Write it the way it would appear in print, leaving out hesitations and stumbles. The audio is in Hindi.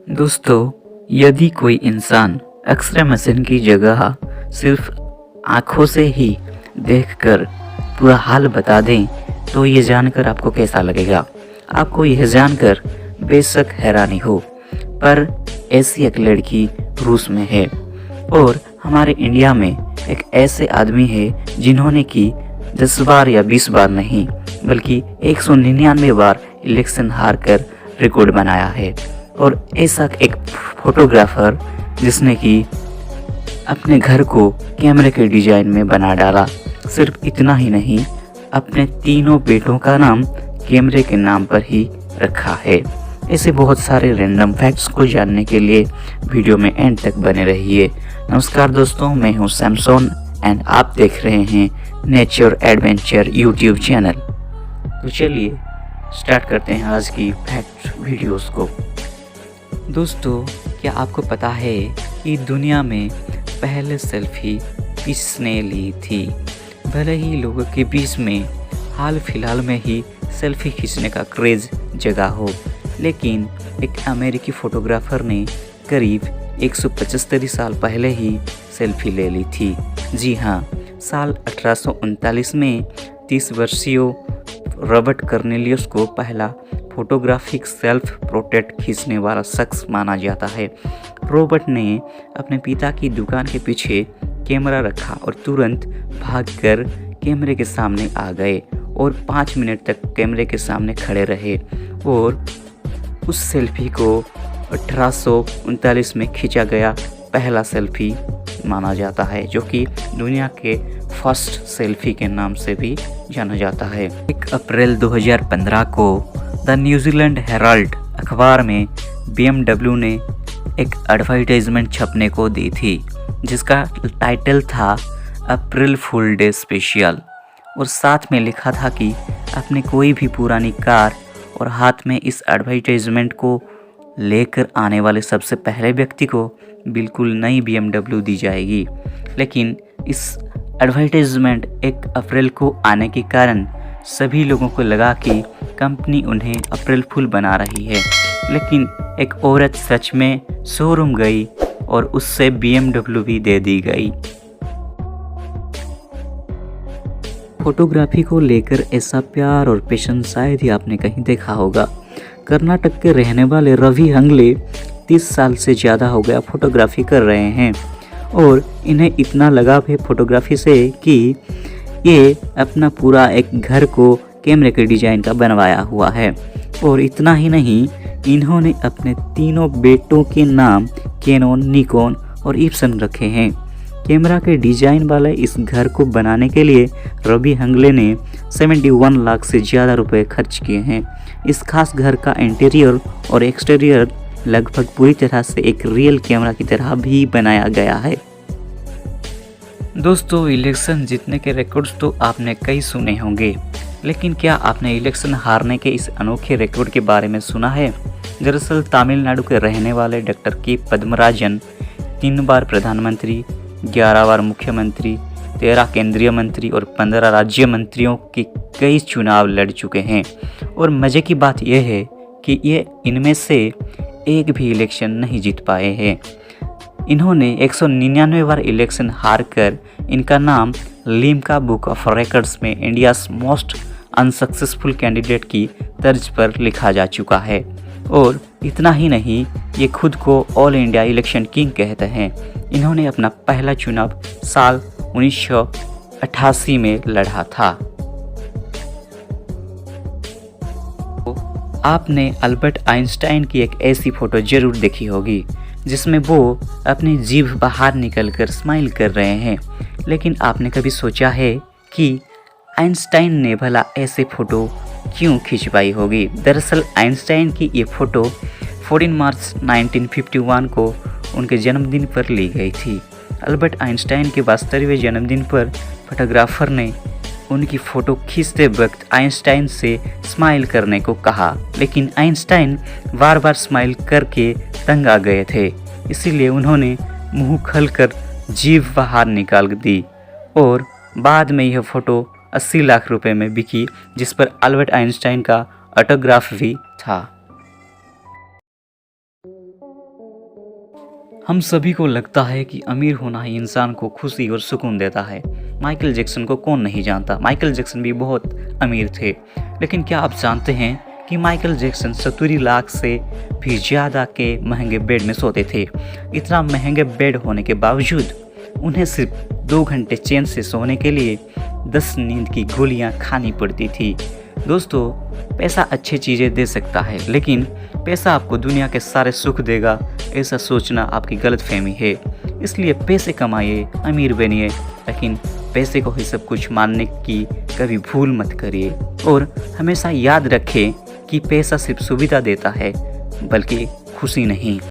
दोस्तों, यदि कोई इंसान एक्सरे मशीन की जगह सिर्फ आँखों से ही देखकर पूरा हाल बता दें तो ये जानकर आपको कैसा लगेगा? आपको यह जानकर बेशक हैरानी हो, पर ऐसी एक लड़की रूस में है और हमारे इंडिया में एक ऐसे आदमी है जिन्होंने की 10 बार या 20 बार नहीं बल्कि 199 बार इलेक्शन हार कर रिकॉर्ड बनाया है। और ऐसा एक फोटोग्राफर जिसने कि अपने घर को कैमरे के डिजाइन में बना डाला। सिर्फ इतना ही नहीं, अपने तीनों बेटों का नाम कैमरे के नाम पर ही रखा है। ऐसे बहुत सारे रैंडम फैक्ट्स को जानने के लिए वीडियो में एंड तक बने रहिए। नमस्कार दोस्तों, मैं हूं सैमसोन एंड आप देख रहे हैं नेचर एडवेंचर यूट्यूब चैनल। तो चलिए स्टार्ट करते हैं आज की फैक्ट वीडियोस को। दोस्तों, क्या आपको पता है कि दुनिया में पहले सेल्फी किसने ली थी? भले ही लोगों के बीच में हाल फिलहाल में ही सेल्फी खींचने का क्रेज़ जगा हो, लेकिन एक अमेरिकी फोटोग्राफर ने करीब 175 साल पहले ही सेल्फी ले ली थी। जी हाँ, साल 1839 में 30 वर्षीय रॉबर्ट कर्नेलियस को पहला फोटोग्राफिक सेल्फ पोर्ट्रेट खींचने वाला शख्स माना जाता है। रॉबर्ट ने अपने पिता की दुकान के पीछे कैमरा रखा और तुरंत भागकर कैमरे के सामने आ गए और 5 मिनट तक कैमरे के सामने खड़े रहे और उस सेल्फी को 1839 में खींचा गया पहला सेल्फी माना जाता है, जो कि दुनिया के फर्स्ट सेल्फी के नाम से भी जाना जाता है। 1 अप्रैल 2015 को द न्यूजीलैंड हेराल्ड अखबार में BMW ने एक एडवर्टाइजमेंट छपने को दी थी, जिसका टाइटल था अप्रैल फुल डे स्पेशल, और साथ में लिखा था कि अपने कोई भी पुरानी कार और हाथ में इस एडवर्टाइजमेंट को लेकर आने वाले सबसे पहले व्यक्ति को बिल्कुल नई BMW दी जाएगी। लेकिन इस एडवर्टाइजमेंट 1 अप्रैल को आने के कारण सभी लोगों को लगा कि कंपनी उन्हें अप्रैल फुल बना रही है, लेकिन एक औरत सच में शोरूम गई और उससे BMW भी दे दी गई। फोटोग्राफी को लेकर ऐसा प्यार और पैशन शायद ही आपने कहीं देखा होगा। कर्नाटक के रहने वाले रवि हंगले 30 साल से ज़्यादा हो गया फोटोग्राफी कर रहे हैं और इन्हें इतना लगाव है फोटोग्राफी से कि ये अपना पूरा एक घर को कैमरे के डिज़ाइन का बनवाया हुआ है। और इतना ही नहीं, इन्होंने अपने तीनों बेटों के नाम कैनोन, निकॉन और इप्सन रखे हैं। कैमरा के डिज़ाइन वाले इस घर को बनाने के लिए रवि हंगले ने 71 लाख से ज़्यादा रुपए खर्च किए हैं। इस खास घर का इंटीरियर और एक्सटीरियर लगभग पूरी तरह से एक रियल कैमरा की तरह भी बनाया गया है। दोस्तों, इलेक्शन जीतने के रिकॉर्ड्स तो आपने कई सुने होंगे, लेकिन क्या आपने इलेक्शन हारने के इस अनोखे रिकॉर्ड के बारे में सुना है? दरअसल तमिलनाडु के रहने वाले डॉक्टर के पद्मराजन 3 बार प्रधानमंत्री, 11 बार मुख्यमंत्री, 13 केंद्रीय मंत्री और 15 राज्य मंत्रियों के कई चुनाव लड़ चुके हैं। और मज़े की बात यह है कि ये इनमें से एक भी इलेक्शन नहीं जीत पाए हैं। इन्होंने 199 बार इलेक्शन हार कर इनका नाम लिम्का बुक ऑफ रिकॉर्ड्स में इंडियाज़ मोस्ट अनसक्सेसफुल कैंडिडेट की तर्ज पर लिखा जा चुका है। और इतना ही नहीं, ये खुद को ऑल इंडिया इलेक्शन किंग कहते हैं। इन्होंने अपना पहला चुनाव साल 1988 में लड़ा था। आपने अल्बर्ट आइंस्टाइन की एक ऐसी फ़ोटो ज़रूर देखी होगी जिसमें वो अपनी जीभ बाहर निकलकर स्माइल कर रहे हैं, लेकिन आपने कभी सोचा है कि आइंस्टाइन ने भला ऐसे फ़ोटो क्यों खिंचवाई होगी? दरअसल आइंस्टाइन की ये फ़ोटो 14 मार्च 1951 को उनके जन्मदिन पर ली गई थी। अल्बर्ट आइंस्टाइन के 72वें जन्मदिन पर फोटोग्राफर ने उनकी फ़ोटो खींचते वक्त आइंस्टाइन से स्माइल करने को कहा, लेकिन आइंस्टाइन बार बार स्माइल करके तंग आ गए थे। इसीलिए उन्होंने मुंह खोलकर जीभ बाहर निकाल दी और बाद में यह फ़ोटो 80 लाख रुपए में बिकी, जिस पर अल्बर्ट आइंस्टाइन का ऑटोग्राफ भी था। हम सभी को लगता है कि अमीर होना ही इंसान को खुशी और सुकून देता है। माइकल जैक्सन को कौन नहीं जानता, माइकल जैक्सन भी बहुत अमीर थे। लेकिन क्या आप जानते हैं कि माइकल जैक्सन 70 लाख से भी ज़्यादा के महंगे बेड में सोते थे। इतना महंगे बेड होने के बावजूद उन्हें सिर्फ 2 घंटे चैन से सोने के लिए 10 नींद की गोलियां खानी पड़ती थी। दोस्तों, पैसा अच्छी चीज़ें दे सकता है, लेकिन पैसा आपको दुनिया के सारे सुख देगा, ऐसा सोचना आपकी गलतफहमी है। इसलिए पैसे कमाइए, अमीर बनिए, लेकिन पैसे को ही सब कुछ मानने की कभी भूल मत करिए। और हमेशा याद रखें कि पैसा सिर्फ सुविधा देता है, बल्कि खुशी नहीं।